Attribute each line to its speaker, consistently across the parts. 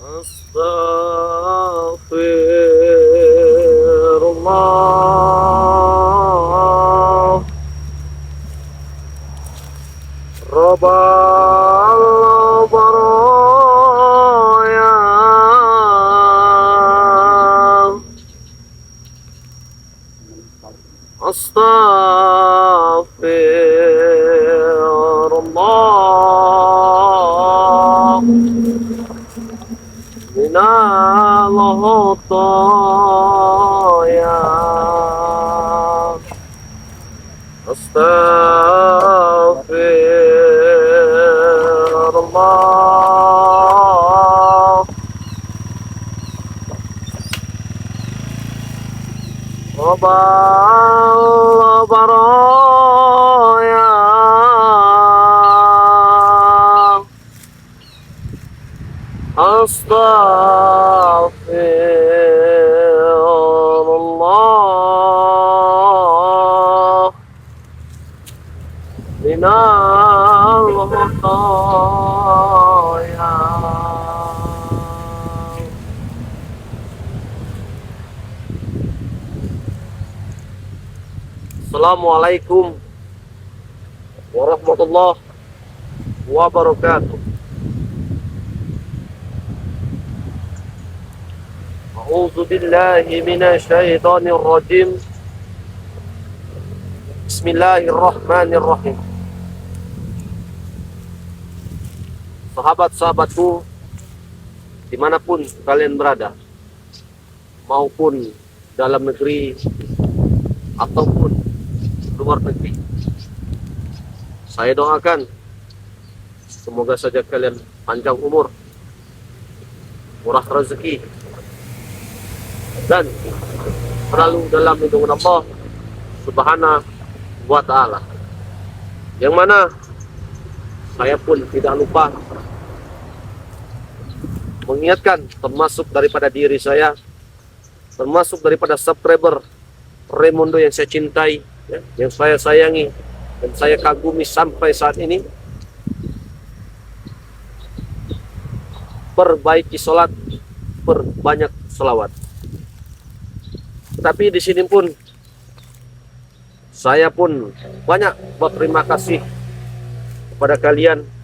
Speaker 1: Astaghfirullah. Rabbal baraya. Astaghfirullah minal khataya. Astaghfirullah. Rabbal baraya. Astaghfirullah minal khataya. Assalamualaikum warahmatullahi wabarakatuh. A'udzu billahi minasyaitonir rajim. Bismillahirrahmanirrahim. Sahabat-sahabatku dimanapun kalian berada, maupun dalam negeri ataupun luar negeri, saya doakan semoga saja kalian panjang umur, murah rezeki, dan selalu dalam lindungan Allah Subhanahu wa ta'ala. Yang mana saya pun tidak lupa mengingatkan, termasuk daripada diri saya, termasuk daripada subscriber Raimundo yang saya cintai, ya, yang saya sayangi dan saya kagumi sampai saat ini. Perbaiki sholat, perbanyak sholawat. Tetapi di sini pun saya pun banyak berterima kasih kepada kalian.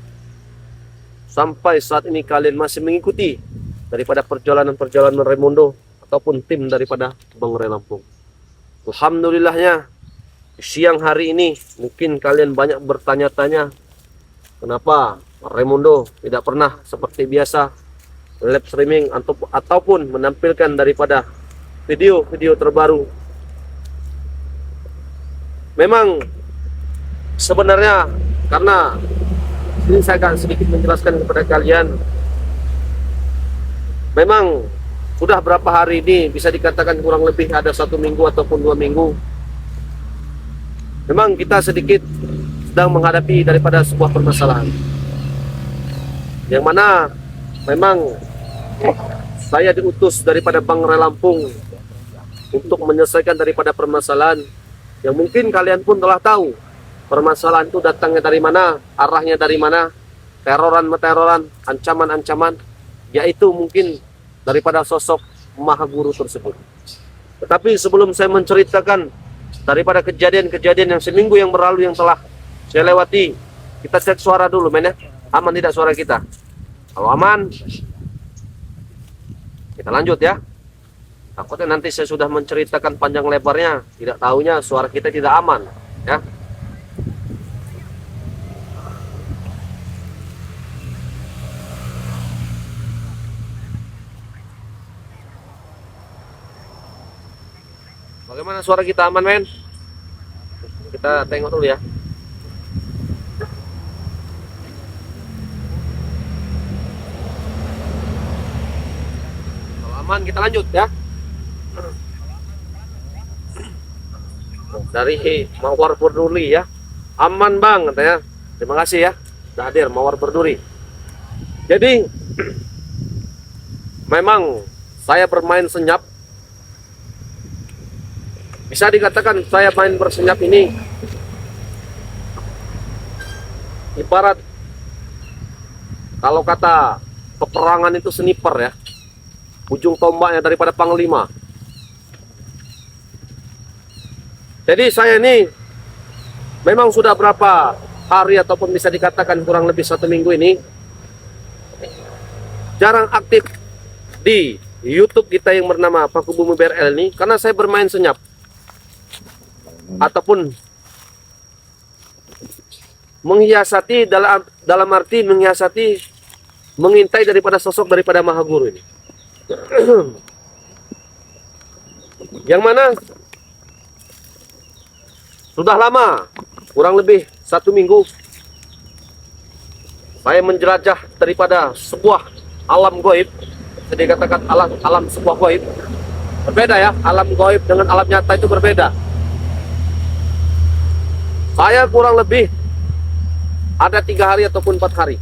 Speaker 1: Sampai saat ini kalian masih mengikuti daripada perjalanan-perjalanan Raimundo ataupun tim daripada Bang Ray Lampung. Alhamdulillahnya, siang hari ini mungkin kalian banyak bertanya-tanya kenapa Raimundo tidak pernah seperti biasa live streaming ataupun menampilkan daripada video-video terbaru. Memang sebenarnya karena ini saya akan sedikit menjelaskan kepada kalian. Memang sudah berapa hari ini, bisa dikatakan kurang lebih ada 1 minggu ataupun 2 minggu, memang kita sedikit sedang menghadapi daripada sebuah permasalahan, yang mana memang saya diutus daripada Bang Ray Lampung untuk menyelesaikan daripada permasalahan yang mungkin kalian pun telah tahu permasalahan itu datangnya dari mana, arahnya dari mana, teroran, ancaman-ancaman, yaitu mungkin daripada sosok Maha Guru tersebut. Tetapi sebelum saya menceritakan daripada kejadian-kejadian yang seminggu yang berlalu yang telah saya lewati, kita cek suara dulu, men ya. Aman tidak suara kita? Kalau aman, kita lanjut ya. Takutnya nanti saya sudah menceritakan panjang lebarnya, tidak tahunya suara kita tidak aman ya. Bagaimana suara kita aman, men? Kita tengok dulu ya. Kalau aman kita lanjut ya. Dari Mawar Berduri ya. Aman bang katanya. Terima kasih ya sudah hadir Mawar Berduri. Jadi memang saya bermain senyap. Bisa dikatakan saya main bersenyap ini ibarat kalau kata peperangan itu sniper ya, ujung tombaknya daripada panglima. Jadi saya ini memang sudah berapa hari ataupun bisa dikatakan kurang lebih 1 minggu ini jarang aktif di YouTube kita yang bernama Paku Bumi BRL ini, karena saya bermain senyap ataupun menghiasati, dalam arti menghiasati, mengintai daripada sosok daripada Maha Guru ini. Yang mana sudah lama, kurang lebih 1 minggu, saya menjelajah daripada sebuah alam gaib. Jadi katakan alam sebuah gaib. Berbeda ya, alam gaib dengan alam nyata itu berbeda. Saya kurang lebih ada 3 hari ataupun 4 hari.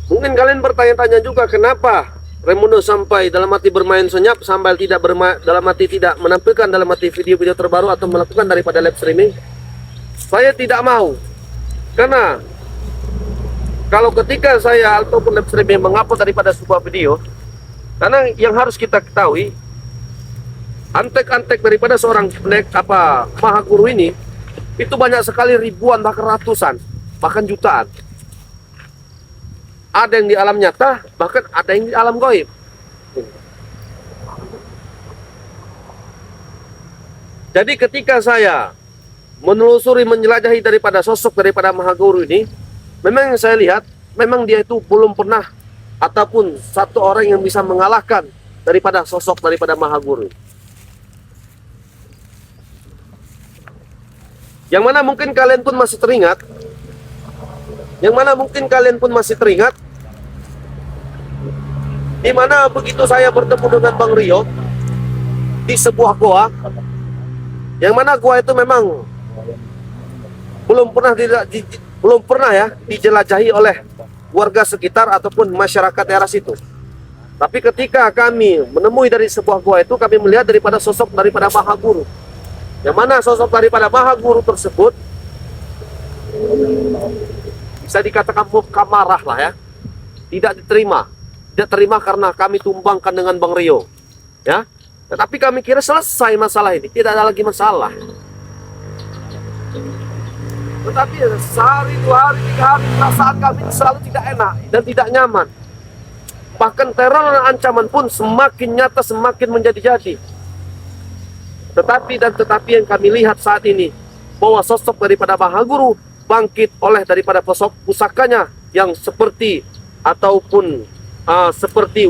Speaker 1: Mungkin kalian bertanya-tanya juga, kenapa Raimundo sampai dalam arti bermain senyap, sampai tidak dalam arti tidak menampilkan dalam arti video-video terbaru atau melakukan daripada live streaming. Saya tidak mau, karena kalau ketika saya ataupun live streaming mengupload daripada sebuah video, karena yang harus kita ketahui, antek-antek daripada seorang Maha Guru ini itu banyak sekali, ribuan bahkan ratusan bahkan jutaan. Ada yang di alam nyata, bahkan ada yang di alam gaib. Jadi ketika saya menelusuri, menjelajahi daripada sosok daripada Maha Guru ini, memang yang saya lihat, memang dia itu belum pernah ataupun satu orang yang bisa mengalahkan daripada sosok daripada Maha Guru. Yang mana mungkin kalian pun masih teringat, di mana begitu saya bertemu dengan Bang Rio di sebuah goa, yang mana goa itu memang belum pernah ya dijelajahi oleh warga sekitar ataupun masyarakat daerah situ. Tapi ketika kami menemui dari sebuah goa itu, kami melihat daripada sosok daripada Maha Guru, yang mana sosok daripada Maha Guru tersebut bisa dikatakan muka marah lah ya, tidak terima karena kami tumbangkan dengan Bang Rio ya. Tetapi kami kira selesai masalah ini, tidak ada lagi masalah. Tetapi sehari, 2 hari, 3 hari, perasaan kami selalu tidak enak dan tidak nyaman. Bahkan teror dan ancaman pun semakin nyata, semakin menjadi-jadi. Tetapi yang kami lihat saat ini, bahwa sosok daripada Maha Guru bangkit oleh daripada pusakanya yang seperti ataupun seperti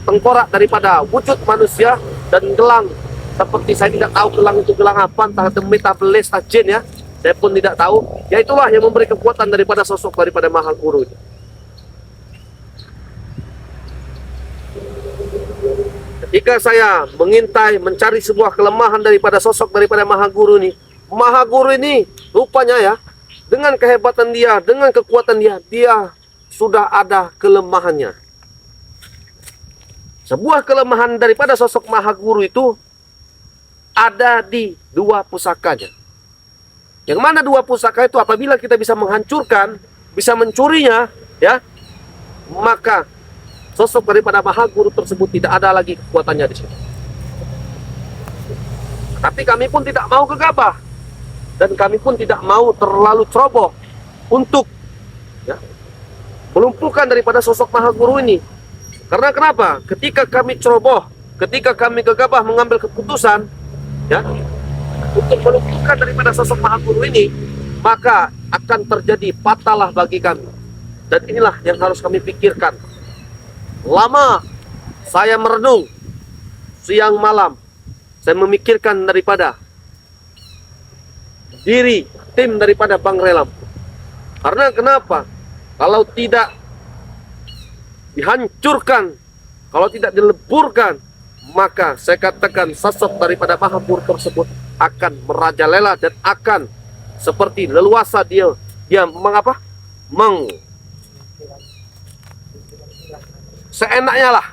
Speaker 1: tengkorak daripada wujud manusia dan gelang. Seperti saya tidak tahu gelang itu gelang apa, entah metabeles atau jin ya, saya pun tidak tahu. Ya itulah yang memberi kekuatan daripada sosok daripada Maha Guru ini. Ketika saya mengintai, mencari sebuah kelemahan daripada sosok daripada Maha Guru ini rupanya ya, dengan kehebatan dia, dengan kekuatan dia sudah ada kelemahannya. Sebuah kelemahan daripada sosok Maha Guru itu ada di 2 pusakanya. Yang mana 2 pusaka itu apabila kita bisa menghancurkan, bisa mencurinya ya, maka sosok daripada Maha Guru tersebut tidak ada lagi kekuatannya di sini. Tapi kami pun tidak mau gegabah, dan kami pun tidak mau terlalu ceroboh untuk ya, melumpuhkan daripada sosok Maha Guru ini. Karena kenapa? Ketika kami ceroboh, ketika kami gegabah mengambil keputusan ya, untuk melumpuhkan daripada sosok Maha Guru ini, maka akan terjadi patalah bagi kami. Dan inilah yang harus kami pikirkan. Lama saya merenung, siang malam saya memikirkan daripada diri tim daripada Bang Relam. Karena kenapa? Kalau tidak dihancurkan, kalau tidak dileburkan, maka saya katakan sosok daripada Maha Guru tersebut akan merajalela dan akan seperti leluasa dia seenaknya lah.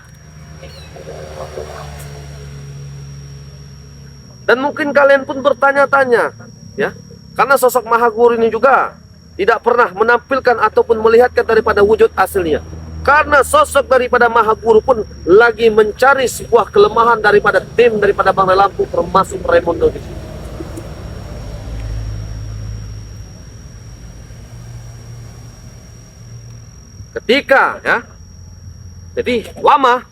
Speaker 1: Dan mungkin kalian pun bertanya-tanya ya, karena sosok Maha Guru ini juga tidak pernah menampilkan ataupun melihatkan daripada wujud aslinya. Karena sosok daripada Maha Guru pun lagi mencari sebuah kelemahan daripada tim daripada Bang Lampung, termasuk Raimundo di sini. Ketika ya, jadi lama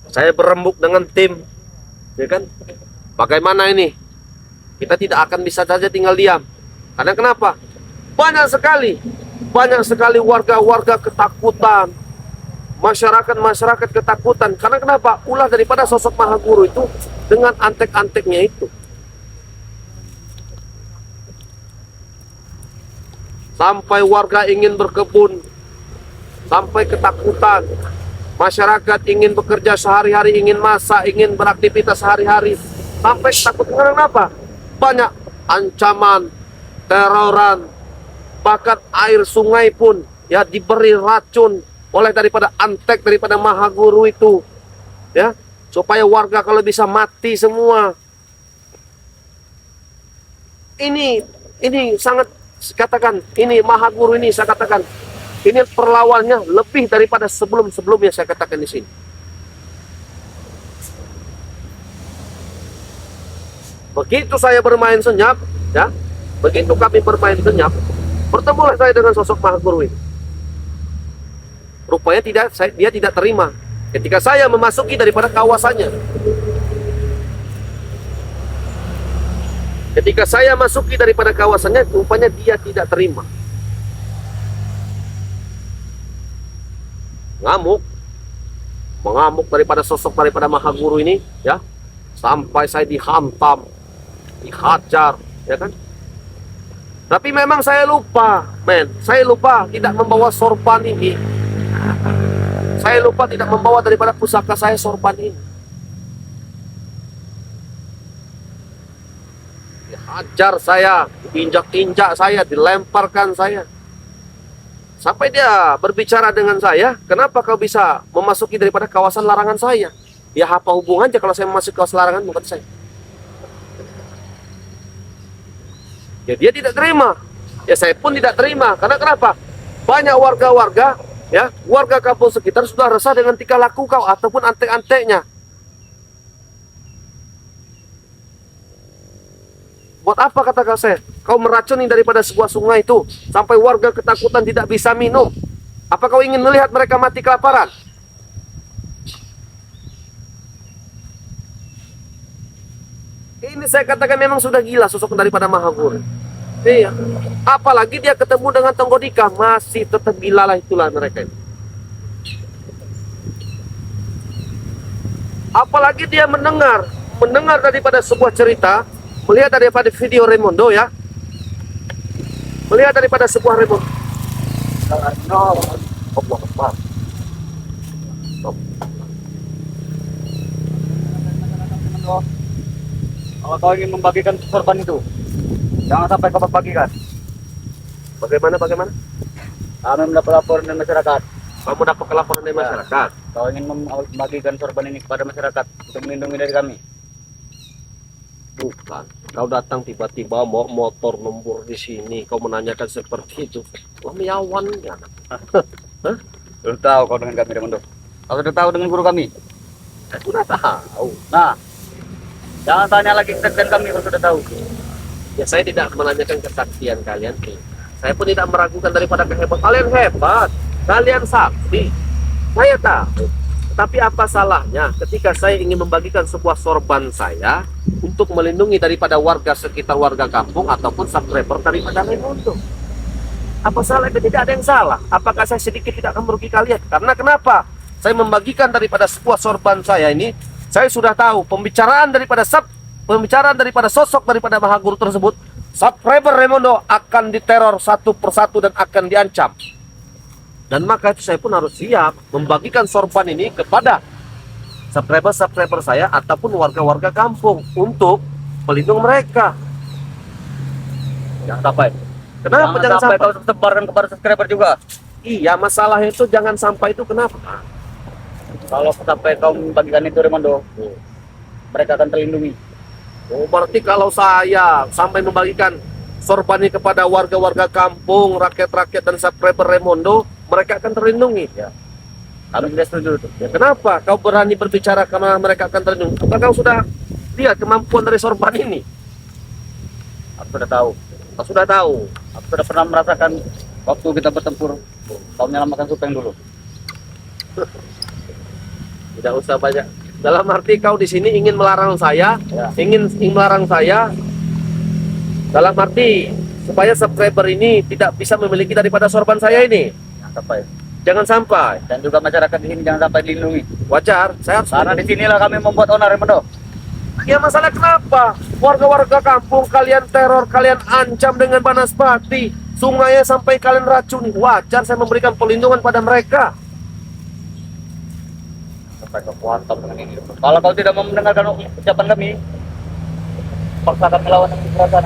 Speaker 1: saya berembuk dengan tim, ya kan? Bagaimana ini? Kita tidak akan bisa saja tinggal diam. Karena kenapa? Banyak sekali warga-warga ketakutan, masyarakat ketakutan. Karena kenapa? Ulah daripada sosok Maha Guru itu dengan antek-anteknya itu. Sampai warga ingin berkebun, sampai ketakutan. Masyarakat ingin bekerja sehari-hari, ingin masak, ingin beraktivitas sehari-hari. Sampai takut. Karena apa? Banyak ancaman, teroran, bahkan air sungai pun ya diberi racun oleh daripada antek daripada Maha Guru itu, ya, supaya warga kalau bisa mati semua. Ini sangat, katakan, ini Maha Guru ini saya katakan, ini perlawannya lebih daripada sebelum-sebelumnya, saya katakan di sini. Begitu saya bermain senyap, ya, begitu kami bermain senyap, bertemulah saya dengan sosok Maha Guru ini. Rupanya dia tidak terima ketika saya memasuki daripada kawasannya. Ketika saya masuki daripada kawasannya, rupanya dia tidak terima. Mengamuk daripada sosok daripada Maha Guru ini, ya, sampai saya dihantam, dihajar, ya kan? Tapi memang saya lupa, saya lupa tidak membawa sorban ini. Saya lupa tidak membawa daripada pusaka saya sorban ini. Dihajar saya, injak-injak saya, dilemparkan saya. Sampai dia berbicara dengan saya, kenapa kau bisa memasuki daripada kawasan larangan saya? Ya apa hubungannya kalau saya memasuki kawasan larangan, bukan saya. Ya dia tidak terima. Ya saya pun tidak terima. Karena kenapa? Banyak warga-warga, ya, warga kampung sekitar sudah resah dengan tingkah laku kau ataupun antek-anteknya. Buat apa, kata saya, kau meracuni daripada sebuah sungai itu sampai warga ketakutan tidak bisa minum? Apa kau ingin melihat mereka mati kelaparan? Ini saya katakan memang sudah gila sosok daripada Maha Guru. Iya. Apalagi dia ketemu dengan Tonggodika, masih tetap gila lah, itulah mereka ini. Apalagi dia mendengar daripada sebuah cerita, melihat daripada video Raimundo, ya, melihat daripada sebuah Raimundo. Allah Akbar.
Speaker 2: Kalau kau ingin membagikan korban itu, jangan sampai kau bagikan.
Speaker 1: Bagaimana?
Speaker 2: Kami mendapat laporan dari masyarakat.
Speaker 1: Kamu dapat laporan dari masyarakat.
Speaker 2: Kau ingin membagikan korban ini kepada masyarakat untuk melindungi dari kami.
Speaker 1: Bukan. Kau datang tiba-tiba mau motor nembur di sini, kau menanyakan seperti itu. Lamiawan ya. Hah?
Speaker 2: Sudah tahu kau dengan kami, Raimundo. Kau sudah tahu dengan guru kami.
Speaker 1: Saya sudah tahu.
Speaker 2: Nah, jangan tanya lagi kesaksian kami kalau sudah tahu.
Speaker 1: Ya saya tidak menanyakan kesaksian kalian. Saya pun tidak meragukan daripada kehebatan kalian. Hebat, kalian sakti. Saya tahu. Tapi apa salahnya ketika saya ingin membagikan sebuah sorban saya untuk melindungi daripada warga sekitar, warga kampung ataupun subscriber daripada Raimundo? Apa salah? Tidak ada yang salah. Apakah saya sedikit tidak akan merugi kalian? Karena kenapa? Saya membagikan daripada sebuah sorban saya ini, saya sudah tahu pembicaraan daripada sosok daripada Maha Guru tersebut, subscriber Raimundo akan diteror satu persatu dan akan diancam. Dan maka itu saya pun harus siap membagikan sorban ini kepada subscriber saya ataupun warga-warga kampung untuk pelindung mereka.
Speaker 2: Jangan sampai.
Speaker 1: Kenapa jangan sampai
Speaker 2: kau sebarkan kepada subscriber juga?
Speaker 1: Iya, masalahnya itu jangan sampai itu kenapa?
Speaker 2: Kalau sampai kau membagikan itu, Raimundo, mereka akan terlindungi.
Speaker 1: Oh, berarti kalau saya sampai membagikan sorban ini kepada warga-warga kampung, rakyat-rakyat dan subscriber Raymondo, mereka akan terlindungi.
Speaker 2: Ya. Kami tidak setuju itu.
Speaker 1: Ya, kenapa kau berani berbicara karena mereka akan terlindungi? Apakah kau sudah lihat kemampuan dari sorban ini?
Speaker 2: Aku sudah tahu.
Speaker 1: Kau sudah tahu.
Speaker 2: Aku sudah pernah merasakan waktu kita bertempur. Kau menyelamatkan Supeng dulu.
Speaker 1: Tidak usah banyak. Dalam arti kau di sini ingin melarang saya,
Speaker 2: Ya.
Speaker 1: ingin melarang saya. Dalam arti supaya subscriber ini tidak bisa memiliki daripada sorban saya ini.
Speaker 2: Jangan sampai.
Speaker 1: Jangan sampai.
Speaker 2: Dan juga masyarakat di sini jangan sampai dilindungi.
Speaker 1: Wajar, saya harus.
Speaker 2: Karena di sinilah kami membuat onar Raymondo.
Speaker 1: Ya masalah kenapa? Warga-warga kampung kalian teror, kalian ancam dengan banaspati. Sungainya sampai kalian racuni. Wajar saya memberikan perlindungan pada mereka.
Speaker 2: Sampai kekuatan dengan ini. Kalau kau tidak mau mendengarkan ucapan kami, paksa kami lawan dengan kekerasan.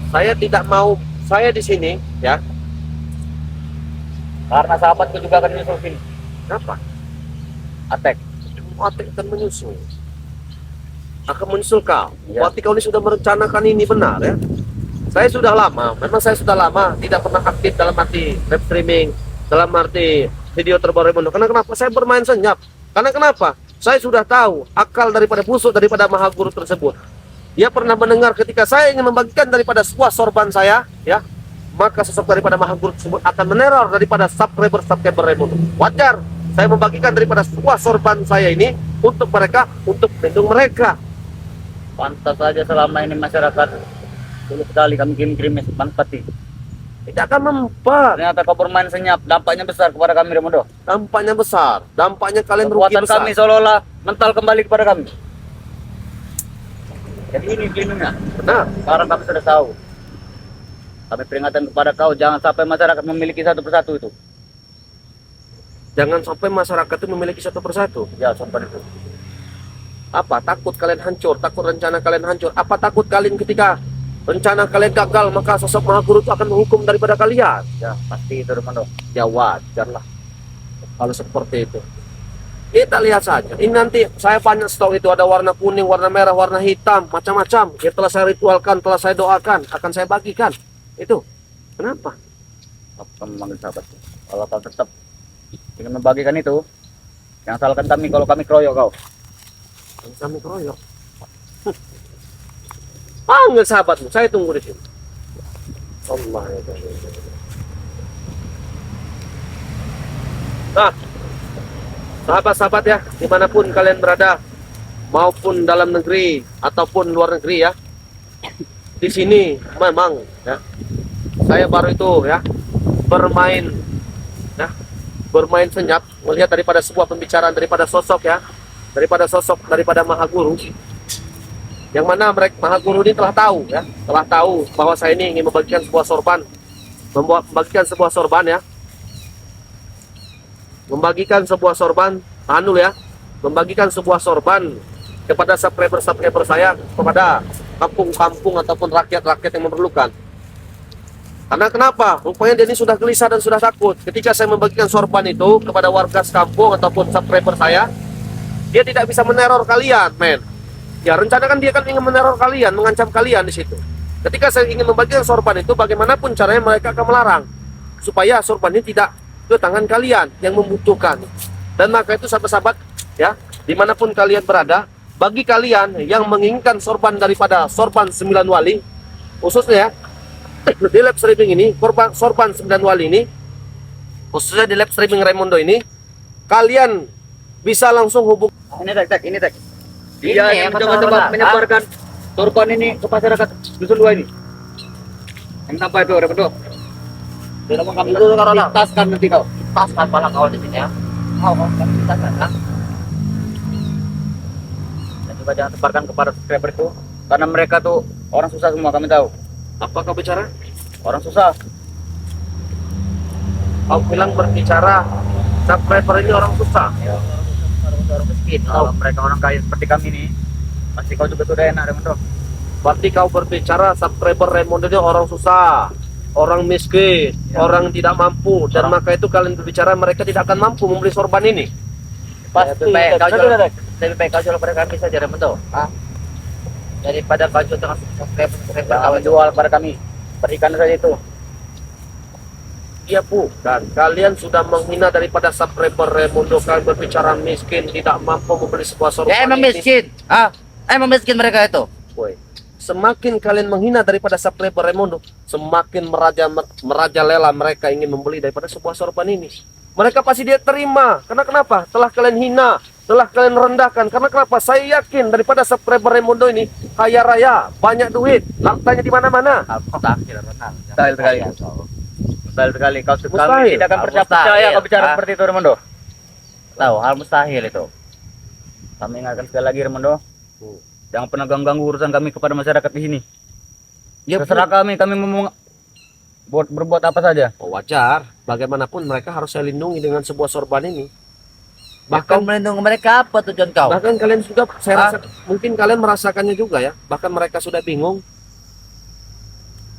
Speaker 1: Saya tidak mau, saya di sini ya.
Speaker 2: Karena sahabatku juga akan menyusul sini.
Speaker 1: Kenapa?
Speaker 2: Attack.
Speaker 1: Watik akan menyusul. Akan menyusul kau.
Speaker 2: Ya.
Speaker 1: Watik kau ini sudah merencanakan ini benar ya. Saya sudah lama, memang saya sudah lama tidak pernah aktif dalam arti live streaming, dalam arti video terbaru Raymondo. Karena kenapa? Saya bermain senyap. Karena kenapa? Saya sudah tahu akal daripada busuk daripada Maha Guru tersebut. Dia pernah mendengar ketika saya ingin membagikan daripada sebuah sorban saya, ya, maka sosok daripada Maha Guru tersebut akan meneror daripada subscriber Raymondo. Wajar saya membagikan daripada sebuah sorban saya ini untuk mereka, untuk melindungi mereka.
Speaker 2: Pantas saja selama ini masyarakat dulu sekali kami kirim-kirim manfaati.
Speaker 1: Tidak akan mempan.
Speaker 2: Ternyata kau bermain senyap, dampaknya besar kepada kami Raymondo.
Speaker 1: Dampaknya besar, dampaknya kalian rugi
Speaker 2: Kekuatan
Speaker 1: besar.
Speaker 2: kami seolah-olah mental kembali kepada kami. Jadi ini pelindungnya.
Speaker 1: Benar.
Speaker 2: Sekarang kami sudah tahu. Kami peringatan kepada kau, jangan sampai masyarakat memiliki satu persatu itu.
Speaker 1: Jangan sampai masyarakat itu memiliki satu persatu.
Speaker 2: Ya, sampai itu.
Speaker 1: Apa? Takut kalian hancur, takut rencana kalian hancur. Apa takut kalian ketika rencana kalian gagal, maka sosok Maha Guru itu akan menghukum daripada kalian?
Speaker 2: Ya, pasti itu Raymondo.
Speaker 1: Ya wajar lah kalau seperti itu. Kita lihat saja. Ini nanti saya banyak stok itu, ada warna kuning, warna merah, warna hitam, macam-macam. Ya telah saya ritualkan, telah saya doakan, akan saya bagikan. Itu. Kenapa?
Speaker 2: Aku akan memanggil sahabat. Kalau kau tetap ingin membagikan itu, jangan salahkan kami kalau kami keroyok kau.
Speaker 1: Kami keroyok. Panggil sahabatmu, saya tunggu di sini. Allah ya Allah. Nah, sahabat-sahabat ya, dimanapun kalian berada, maupun dalam negeri ataupun luar negeri ya, di sini memang ya, saya baru itu ya bermain senyap melihat daripada sebuah pembicaraan daripada sosok ya, daripada Maha Guru, yang mana mereka Maha Guru ini telah tahu bahwa saya ini ingin membagikan sebuah sorban, membagikan sebuah sorban ya, membagikan sebuah sorban kepada subscriber saya, kepada kampung-kampung ataupun rakyat-rakyat yang memerlukan. Karena kenapa? Rupanya dia ini sudah gelisah dan sudah takut. Ketika saya membagikan sorban itu kepada warga sekampung ataupun subscriber saya, dia tidak bisa meneror kalian, men. Ya, rencana kan dia kan ingin meneror kalian, mengancam kalian di situ. Ketika saya ingin membagikan sorban itu, bagaimanapun caranya mereka akan melarang supaya sorban ini tidak ke tangan kalian yang membutuhkan. Dan maka itu sahabat-sahabat ya, dimanapun kalian berada, bagi kalian yang menginginkan sorban daripada sorban 9 wali, khususnya di live streaming ini, sorban 9 wali ini, khususnya di live streaming Raymondo ini, kalian bisa langsung hubung.
Speaker 2: Ini tek. Dia
Speaker 3: Ini
Speaker 2: yang
Speaker 3: yang
Speaker 2: mencoba
Speaker 3: betul,
Speaker 2: menyebarkan sorban ini ke masyarakat dusun 2 ini. Yang apa itu Raymondo? Dia mau kami
Speaker 3: Itu karena
Speaker 2: taskan nanti kau.
Speaker 3: tas kan pala kau di sini ya. Mau kita kan?
Speaker 2: Dan juga jangan sebarkan kepada subscriber itu, karena mereka tuh orang susah semua, kami tahu.
Speaker 1: Apa kau bicara?
Speaker 2: Orang susah.
Speaker 1: Kau bilang berbicara subscriber ini orang susah.
Speaker 2: Ya, orang miskin. Kalau mereka orang kaya seperti kami ini, pasti kau juga sudah enak Raymondo.
Speaker 1: Berarti kau berbicara subscriber Raymondo ini orang susah, orang miskin,
Speaker 2: Ya.
Speaker 1: orang tidak mampu, dan maka itu kalian berbicara mereka tidak akan mampu membeli sorban ini.
Speaker 2: Pasti
Speaker 3: Lebih baik kau
Speaker 2: Sudah,
Speaker 3: jual,
Speaker 2: sudah.
Speaker 3: lebih baik kau jual pada kami saja Raymondo.
Speaker 2: Ah.
Speaker 3: daripada kau jual dengan subscriber
Speaker 2: Jangan
Speaker 3: kau
Speaker 2: jual pada kami. Berikan saja itu.
Speaker 1: Iya bukan, kalian sudah menghina daripada subscriber Raimundo. Kalian berbicara miskin, tidak mampu membeli sebuah sorban
Speaker 3: ya emang
Speaker 1: ini.
Speaker 3: miskin. Emang miskin mereka itu.
Speaker 1: Woi, semakin kalian menghina daripada subscriber Raimundo, semakin merajalela mereka ingin membeli daripada sebuah sorban ini. Mereka pasti dia terima. Karena kenapa? Telah kalian hina, telah kalian rendahkan. Karena kenapa? Saya yakin daripada subscriber Raimundo ini kaya raya, banyak duit, hartanya di mana-mana.
Speaker 3: Mustahil renang.
Speaker 2: Mustahil sekali. Mustahil sekali. Kau
Speaker 1: Mustahil.
Speaker 2: kami tidak akan percaya
Speaker 3: Mustahil.
Speaker 2: kau bicara seperti itu, Raimundo.
Speaker 3: Tahu hal mustahil itu.
Speaker 2: Kami ingatkan sekali lagi, Raimundo. Jangan pernah ganggu urusan kami kepada masyarakat di sini.
Speaker 1: Ya,
Speaker 2: Terserah kami mau berbuat apa saja.
Speaker 1: wajar. Bagaimanapun mereka harus saya lindungi dengan sebuah sorban ini.
Speaker 3: Bahkan melindungi mereka apa tujuan kau?
Speaker 1: Bahkan kalian sudah, saya rasa mungkin kalian merasakannya juga ya. Bahkan mereka sudah bingung.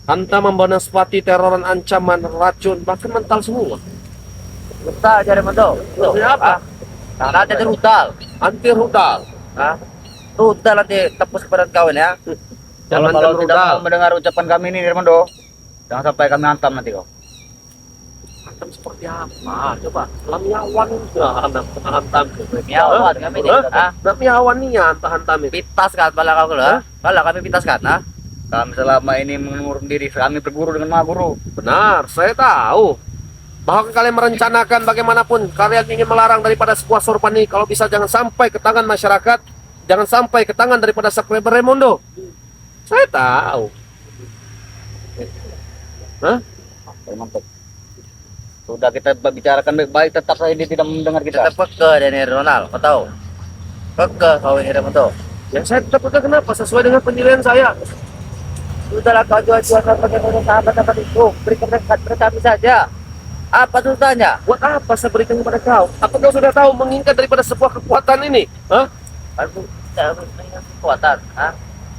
Speaker 1: Hantam membonaspati teroran ancaman racun, bahkan mental semua.
Speaker 3: Rudal jadi mentok.
Speaker 1: Maksudnya apa?
Speaker 3: Nanti ada rudal.
Speaker 1: Anti rudal.
Speaker 3: Rudal nanti tepus kepada kau ini ya.
Speaker 1: Jangan
Speaker 2: Kalau tidak
Speaker 1: rudal.
Speaker 2: mau mendengar ucapan kami ini, Raimundo, jangan sampai kami hantam nanti kau.
Speaker 1: Hantam seperti apa? Coba. Lamiawan enggak hantam.
Speaker 3: Miawan kami ini.
Speaker 1: Lamiawan nih ya hantam itu.
Speaker 3: Pitas kan bala kau kalau. Bala kami pitas kan.
Speaker 2: Kami selama ini mengurung diri, kami berguru dengan maha guru.
Speaker 1: Benar, saya tahu. Bahwa kalian merencanakan bagaimanapun kalian ingin melarang daripada sebuah sorban ini. Kalau bisa jangan sampai ke tangan masyarakat, jangan sampai ke tangan daripada subscriber Raimundo. Saya tahu. Hah?
Speaker 2: Mantap. Sudah kita bicarakan baik-baik, tetap saja dia tidak mendengar
Speaker 3: Kita
Speaker 2: kita.
Speaker 3: peke dari Ronald. Kau tahu? Peke kau ini mentok.
Speaker 1: Ya saya tetap pegang kenapa? Sesuai dengan penilaian saya.
Speaker 3: Sudahlah kau jual-jual sebagai sahabat-sahabat itu. Berikan mereka kami saja. Apa susahnya?
Speaker 1: Buat apa saya berikan kepada kau? Apa kau sudah tahu mengingat daripada sebuah kekuatan ini? Hah?
Speaker 3: Aku tidak mengingat kekuatan.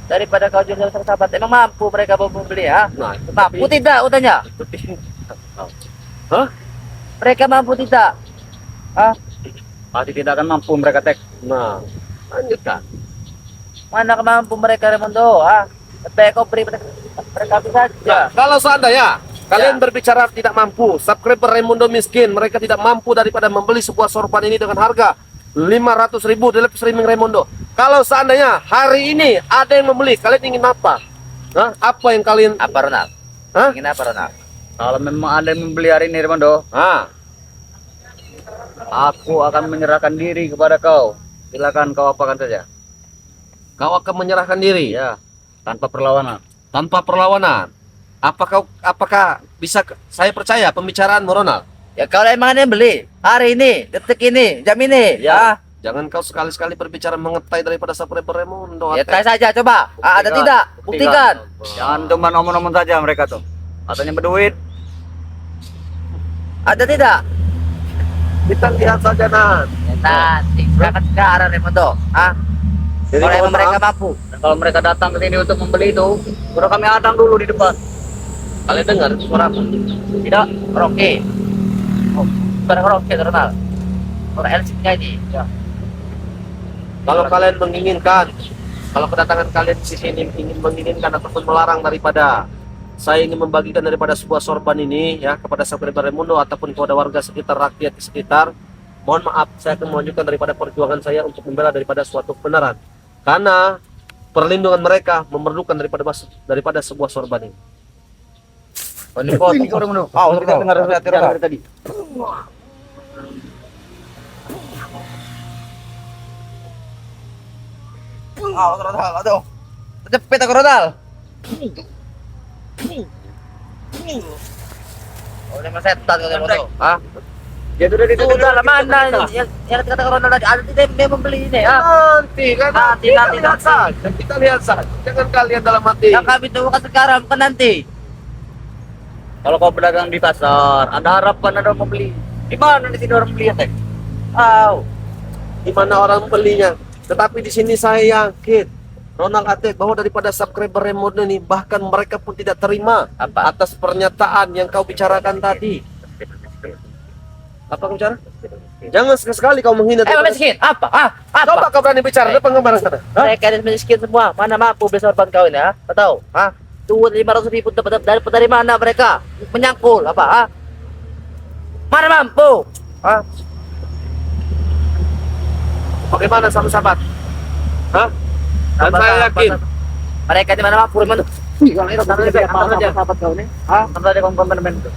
Speaker 3: Daripada kau jual sahabat, emang mampu mereka membeli ya?
Speaker 1: Nah,
Speaker 3: Mampu tidak utanya?
Speaker 1: Hah?
Speaker 3: Mereka mampu tidak?
Speaker 2: Pasti tidak akan mampu mereka tek.
Speaker 1: Nah, lanjutkan.
Speaker 3: Mana mampu mereka Raimundo? Tapi kau beri mereka saja.
Speaker 1: Ya, kalau seandainya kalian berbicara tidak mampu, subscriber Raimundo miskin, mereka tidak mampu daripada membeli sebuah sorban ini dengan harga 500.000 di live streaming Raimundo. Kalau seandainya hari ini ada yang membeli, kalian ingin apa? Hah? Apa yang kalian?
Speaker 3: Apa Ronald?
Speaker 1: Hah?
Speaker 3: Ingin apa Ronald?
Speaker 2: Kalau memang ada yang membeli hari ini, Raimundo, aku akan menyerahkan diri kepada kau. Silakan kau apakan saja.
Speaker 1: Kau akan menyerahkan diri
Speaker 2: Ya, tanpa perlawanan.
Speaker 1: tanpa perlawanan. Apakah bisa saya percaya pembicaraanmu, Ronald?
Speaker 3: Ya kalau emang ada yang beli hari ini, detik ini, jam ini,
Speaker 1: Ya. Jangan kau sekali-sekali berbicara mengetai daripada subscriber Raimundo.
Speaker 3: ya try saja coba. Ada tidak? Buktikan.
Speaker 2: Jangan cuma omong-omong saja mereka tuh. Katanya berduit.
Speaker 3: Ada tidak?
Speaker 1: Kita lihat saja, Nan.
Speaker 3: Ya, nanti berangkat sekarang Raimundo.
Speaker 1: Jadi
Speaker 3: Kalau
Speaker 1: mohon
Speaker 3: emang mereka
Speaker 1: maaf,
Speaker 3: mampu.
Speaker 2: Dan kalau mereka datang ke sini untuk membeli itu, suruh kami hadang dulu di depan.
Speaker 1: kalian dengar suara apa?
Speaker 3: Tidak, Rocky. Oh, bukan Rocky Ronald. Orang LC-nya ini. Ya.
Speaker 1: Kalau kalian menginginkan, kalau kedatangan kalian di sini ingin menginginkan ataupun melarang daripada saya ingin membagikan daripada sebuah sorban ini ya kepada subscriber Raimundo ataupun kepada warga sekitar, rakyat di sekitar, mohon maaf, saya akan menunjukkan daripada perjuangan saya untuk membela daripada suatu kebenaran. Karena perlindungan mereka memerlukan daripada sebuah sorban ini.
Speaker 3: Oh, ini foto.
Speaker 2: Ini kau Raimundo.
Speaker 3: Kita dengar
Speaker 2: dari tadi.
Speaker 3: Ronald, aduh. Cepet aku Ronald. Oh, ini mas setan kau Raimundo.
Speaker 2: Ya sudah
Speaker 3: Itu udah lah mana yang kata Ronald tadi ada tidak dia membeli ini
Speaker 1: Nanti kan
Speaker 3: Nanti,
Speaker 1: kita
Speaker 3: nanti,
Speaker 1: lihat
Speaker 3: nanti.
Speaker 1: saja, kita lihat saja. Jangan kalian dalam hati.
Speaker 3: Yang kami tunggu sekarang bukan nanti.
Speaker 2: Kalau kau pedagang di pasar, ada harapan ada membeli. Di mana di sini orang beli ya, Tek?
Speaker 1: Di mana orang belinya. Tetapi di sini saya yakin Ronald Atek bahwa daripada subscriber Raimundo ini bahkan mereka pun tidak terima
Speaker 3: Apa?
Speaker 1: atas pernyataan yang kau bicarakan tadi. Apa kau bicara? Jangan sekali-sekali kau menghina.
Speaker 3: miskin. Apa?
Speaker 1: Coba kau berani bicara depan kemarin sana. Hah?
Speaker 3: Mereka ini miskin semua. Mana mampu beli sorban kau ini, ha? Kau tahu? Ha? Tuh 500.000 dari mana mereka menyangkul apa? Ha? Mana mampu? Ha?
Speaker 1: Bagaimana sahabat? Hah? Dan saya yakin
Speaker 3: Mereka di mana mampu? Mana? Wih, kalau itu sahabat kau ini. Ha?
Speaker 2: Sampai ada kompon-kompon itu.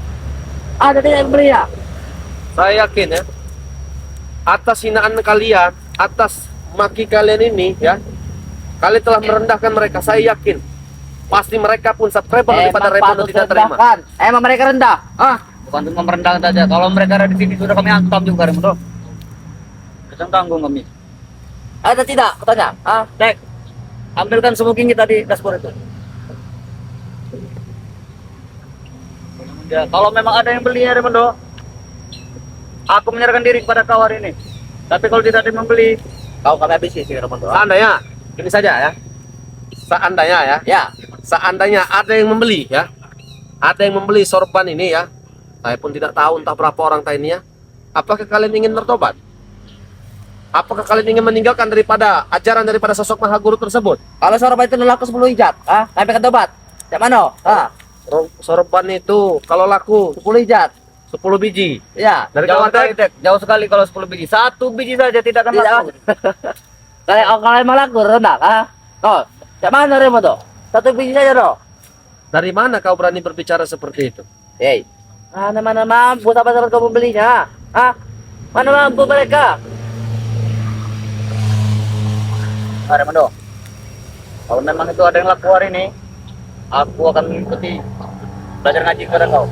Speaker 3: Ada tidak yang beli ya?
Speaker 1: Saya yakin ya, atas hinaan kalian, atas maki kalian ini ya, kalian telah merendahkan mereka. Saya yakin pasti mereka pun subscriber daripada Raimundo tidak terima.
Speaker 3: Emang mereka rendah? Ah,
Speaker 2: Bukan cuma merendahkan saja. Kalau mereka ada di sini sudah kami hantam juga, Raimundo. Kita tanggung kami.
Speaker 3: ada tidak? Katanya. Ah,
Speaker 2: Cek, ambilkan smoking kita di dashboard itu. Ya, kalau memang ada yang beli ya, Raimundo, aku menyerahkan diri kepada kau hari ini. Tapi kalau tidak ada yang membeli,
Speaker 3: kau kami habisi sih Romanto.
Speaker 1: Seandainya, ini saja ya, seandainya ya,
Speaker 3: Ya,
Speaker 1: seandainya ada yang membeli ya, ada yang membeli sorban ini ya, saya pun tidak tahu entah berapa orang tadi ya. Apakah kalian ingin bertobat? Apakah kalian ingin meninggalkan daripada ajaran daripada sosok maha guru tersebut?
Speaker 3: kalau sorban itu laku 10 hijab, ah, sampai ke tobat. Yang mana? Ah,
Speaker 1: Sorban itu kalau laku
Speaker 3: 10 hijab.
Speaker 1: 10 biji.
Speaker 3: Ya,
Speaker 1: Dari
Speaker 2: jauh
Speaker 1: kawan
Speaker 2: sekali, Tek. Jauh sekali kalau 10 biji. 1 biji saja tidak akan
Speaker 3: tidak.
Speaker 2: laku.
Speaker 3: Kalau emang laku rendah, ah. Oh, yang mana Romanto? 1 biji saja dong.
Speaker 1: Dari mana kau berani berbicara seperti itu?
Speaker 3: Hei, mana mampu sahabat-sahabat kau membelinya? Ah, mana mampu mereka?
Speaker 2: Nah, Raimundo, kalau memang itu ada yang laku hari ini, aku akan mengikuti belajar ngaji kepada kau.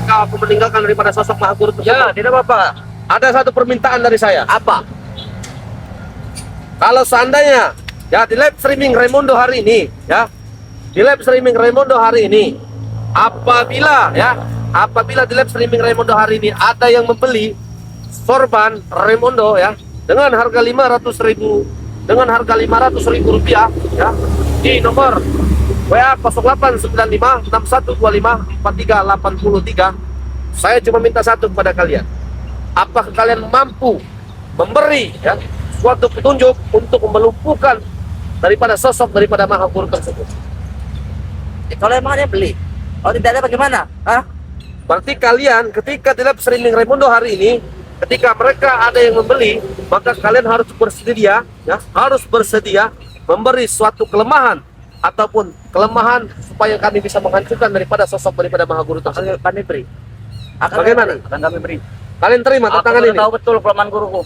Speaker 1: Kau aku meninggalkan daripada sosok maha guru tersebut.
Speaker 2: Ya, tidak apa-apa.
Speaker 1: Ada satu permintaan dari saya.
Speaker 3: Apa?
Speaker 1: Kalau seandainya ya di live streaming Raimundo hari ini ya, di live streaming Raimundo hari ini, apabila di live streaming Raimundo hari ini ada yang membeli sorban Raimundo ya dengan harga 500.000 rupiah ya di nomor WA 089561254383, saya cuma minta satu kepada kalian. Apakah kalian mampu memberi ya suatu petunjuk untuk melumpuhkan daripada sosok daripada maha guru tersebut?
Speaker 3: Kalau emang ada yang beli, kalau tidak ada bagaimana? Ah,
Speaker 1: Berarti kalian ketika di live streaming Raimundo hari ini, ketika mereka ada yang membeli, maka kalian harus bersedia ya, harus bersedia memberi suatu kelemahan ataupun kelemahan supaya kami bisa menghancurkan daripada sosok daripada maha guru tersebut.
Speaker 3: kami beri.
Speaker 1: Bagaimana?
Speaker 2: Akan kami beri.
Speaker 1: Kalian terima
Speaker 2: Aku
Speaker 1: tantangan
Speaker 2: sudah
Speaker 1: ini?
Speaker 2: tahu betul kelemahan guruku.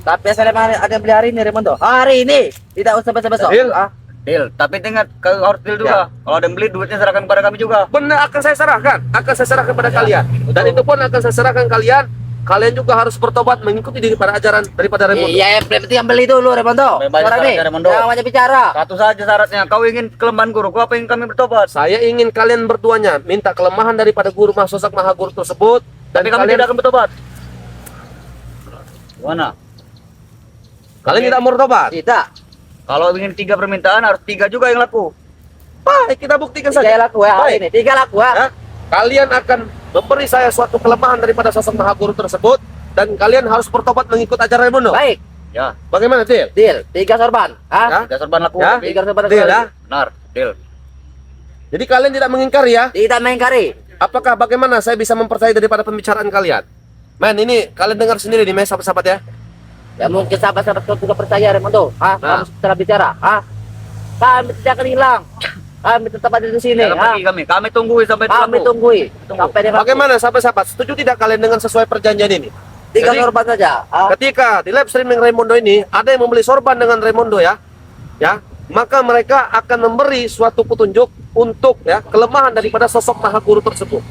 Speaker 3: Tapi saya emang ada yang beli hari ini Romanto. Hari ini, tidak usah besok-besok.
Speaker 1: Deal.
Speaker 3: Ah,
Speaker 2: Deal, tapi ingat kau harus deal juga. Kalau ada yang beli, duitnya serahkan kepada kami juga.
Speaker 1: Benar, akan saya serahkan kepada kalian. Dan itu pun akan saya serahkan kalian. Kalian juga harus bertobat mengikuti daripada ajaran daripada Raimundo.
Speaker 3: iya, yang penting yang beli dulu Romanto.
Speaker 2: Bebas
Speaker 3: Suara nih,
Speaker 2: syaratnya, Romando.
Speaker 3: jangan banyak bicara.
Speaker 2: Satu saja syaratnya, kau ingin kelemahan guruku, apa ingin kami bertobat?
Speaker 1: Saya ingin kalian berduanya minta kelemahan daripada guru sosok maha guru tersebut, dan
Speaker 2: Tapi kami
Speaker 1: kalian
Speaker 2: tidak akan bertobat. Gimana?
Speaker 1: kalian tidak mau bertobat.
Speaker 3: Tidak.
Speaker 2: Kalau ingin 3 permintaan, harus 3 juga yang laku.
Speaker 1: Baik, kita buktikan
Speaker 3: Tiga
Speaker 1: saja.
Speaker 3: laku ya hari ini. 3 laku ya.
Speaker 1: Ya, kalian akan memberi saya suatu kelemahan daripada sosok maha guru tersebut, dan kalian harus bertobat mengikut ajaran Raimundo.
Speaker 3: Baik,
Speaker 2: Ya,
Speaker 1: Bagaimana, Til?
Speaker 3: deal. 3 sorban. Ah,
Speaker 1: Ya?
Speaker 2: 3 sorban laku.
Speaker 1: Ya?
Speaker 2: Tapi
Speaker 3: 3 sorban
Speaker 1: Deal
Speaker 3: sekali.
Speaker 1: ya?
Speaker 2: benar, deal.
Speaker 1: Jadi kalian tidak mengingkari ya?
Speaker 3: Tidak main kari.
Speaker 1: Apakah bagaimana saya bisa mempercayai daripada pembicaraan kalian? Men, ini kalian dengar sendiri nih, men, sahabat-sahabat ya.
Speaker 3: Ya mungkin sahabat-sahabat kau juga percaya Romanto. Ah,
Speaker 1: Nah.
Speaker 3: kamu setelah bicara. Ah, kami tidak akan hilang. Kami tetap ada di sini.
Speaker 2: Jangan
Speaker 3: Ah,
Speaker 2: pergi kami tunggui sampai itu
Speaker 3: kami
Speaker 2: laku.
Speaker 3: tunggui
Speaker 2: Tunggu.
Speaker 3: sampai dia laku.
Speaker 1: Bagaimana sahabat-sahabat? Setuju tidak kalian dengan sesuai perjanjian ini?
Speaker 3: 3
Speaker 1: Jadi-
Speaker 3: sorban saja. Ah,
Speaker 1: Ketika di live streaming Raimundo ini ada yang membeli sorban dengan Raimundo ya, maka mereka akan memberi suatu petunjuk untuk ya kelemahan daripada sosok maha guru tersebut.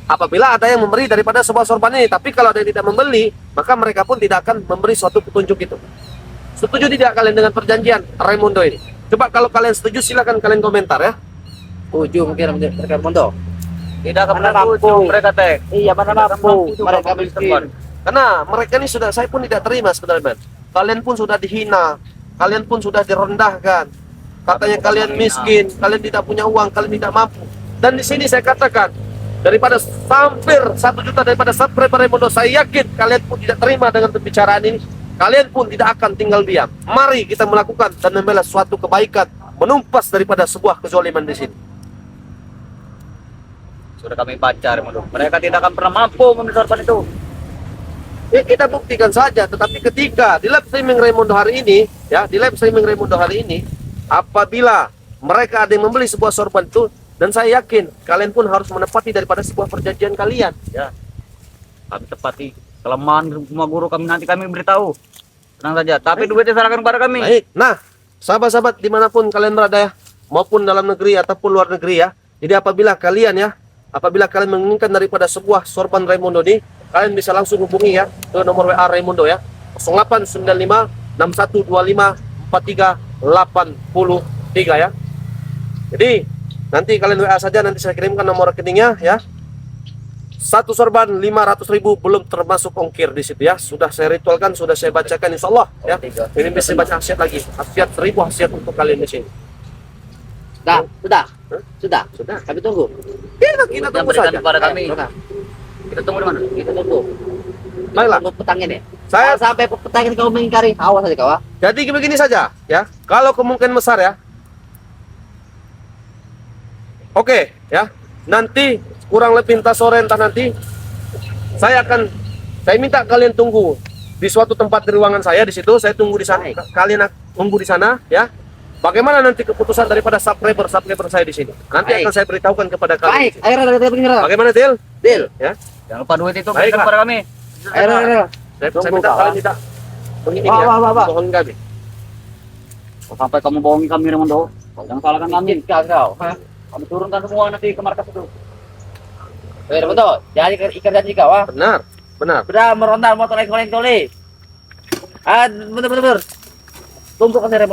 Speaker 1: Apabila ada yang memberi daripada sebuah sorban ini, tapi kalau ada yang tidak membeli, maka mereka pun tidak akan memberi suatu petunjuk itu. Setuju tidak kalian dengan perjanjian Raimundo ini? Coba kalau kalian setuju silakan kalian komentar ya.
Speaker 3: ujung mungkin mereka Romanto.
Speaker 2: Tidak akan
Speaker 3: Mana
Speaker 2: pernah
Speaker 3: mampu.
Speaker 2: ujung mereka tek.
Speaker 3: Iya, mana mampu. Mereka miskin.
Speaker 1: Karena mereka ini sudah, saya pun tidak terima sebenarnya, men. Kalian pun sudah dihina, kalian pun sudah direndahkan. Katanya
Speaker 2: bukan
Speaker 1: kalian
Speaker 2: menghina.
Speaker 1: miskin, kalian tidak punya uang, kalian tidak mampu. Dan di sini saya katakan, daripada hampir 1 juta daripada subscriber Raimundo. Saya yakin kalian pun tidak terima dengan pembicaraan ini. Kalian pun tidak akan tinggal diam. Mari kita melakukan dan membela suatu kebaikan, menumpas daripada sebuah kezaliman di sini.
Speaker 2: Sudah kami baca Raimundo. Mereka tidak akan pernah mampu membeli sorban itu.
Speaker 1: Ya, kita buktikan saja. Tetapi ketika di live streaming Raimundo hari ini, ya, di live streaming Raimundo hari ini, apabila mereka ada yang membeli sebuah sorban itu, dan saya yakin kalian pun harus menepati daripada sebuah perjanjian kalian.
Speaker 2: Ya, kami tepati kelemahan semua guru kami, nanti kami beritahu. Tenang saja, tapi duitnya serahkan kepada kami.
Speaker 1: Baik. Nah, sahabat-sahabat dimanapun kalian berada ya, maupun dalam negeri ataupun luar negeri ya. Jadi apabila kalian menginginkan daripada sebuah sorban Raimundo ini, kalian bisa langsung hubungi ya ke nomor WA Raimundo ya, 0895 6125 4383 ya. Jadi nanti kalian WA saja, nanti saya kirimkan nomor rekeningnya ya. Satu sorban 500.000 belum termasuk ongkir di situ ya. Sudah saya ritualkan, sudah saya bacakan insya Allah ya. Ini bisa baca khasiat lagi, khasiat 1000 khasiat untuk kalian di sini.
Speaker 3: Sudah.
Speaker 1: Hah?
Speaker 3: Sudah.
Speaker 1: Sudah.
Speaker 3: Kami tunggu.
Speaker 1: Kita
Speaker 2: Jangan
Speaker 1: tunggu
Speaker 2: berikan
Speaker 1: saja.
Speaker 2: kepada kami.
Speaker 3: Sudah.
Speaker 2: Kita tunggu di mana?
Speaker 3: Kita tunggu.
Speaker 1: Baiklah.
Speaker 3: Tunggu petang ini.
Speaker 1: Saya
Speaker 3: Kalau sampai petang ini kau mengingkari, awas aja kau.
Speaker 1: jadi begini saja ya. Kalau kemungkinan besar ya. Oke ya. Nanti kurang lebih entah sore entah nanti saya minta kalian tunggu di suatu tempat di ruangan saya di situ. Saya tunggu di sana. Kalian tunggu di sana ya. Bagaimana nanti keputusan daripada subscriber saya di sini? Nanti
Speaker 3: Baik.
Speaker 1: akan saya beritahukan kepada kalian.
Speaker 3: Baik, ayo kita pengira.
Speaker 1: Bagaimana Del?
Speaker 3: Deal.
Speaker 1: Ya.
Speaker 2: Jangan lupa duit itu
Speaker 1: Baiklah.
Speaker 2: berikan kepada kami.
Speaker 3: Ayo.
Speaker 1: Saya
Speaker 3: Tunggu,
Speaker 1: minta
Speaker 3: Pak.
Speaker 1: kalian tidak begini
Speaker 3: Pak,
Speaker 1: ya.
Speaker 3: Pak.
Speaker 1: Bohongin kami.
Speaker 2: Kalau sampai kamu bohongi kami Raimundo, jangan salahkan kami.
Speaker 3: Kau.
Speaker 2: Kami turunkan semua nanti ke markas itu.
Speaker 3: Oke, betul. Jadi ikan janji kau.
Speaker 1: Benar.
Speaker 3: Sudah merondal motor koleng-koleng. Bener. Tunggu kasih Raymond.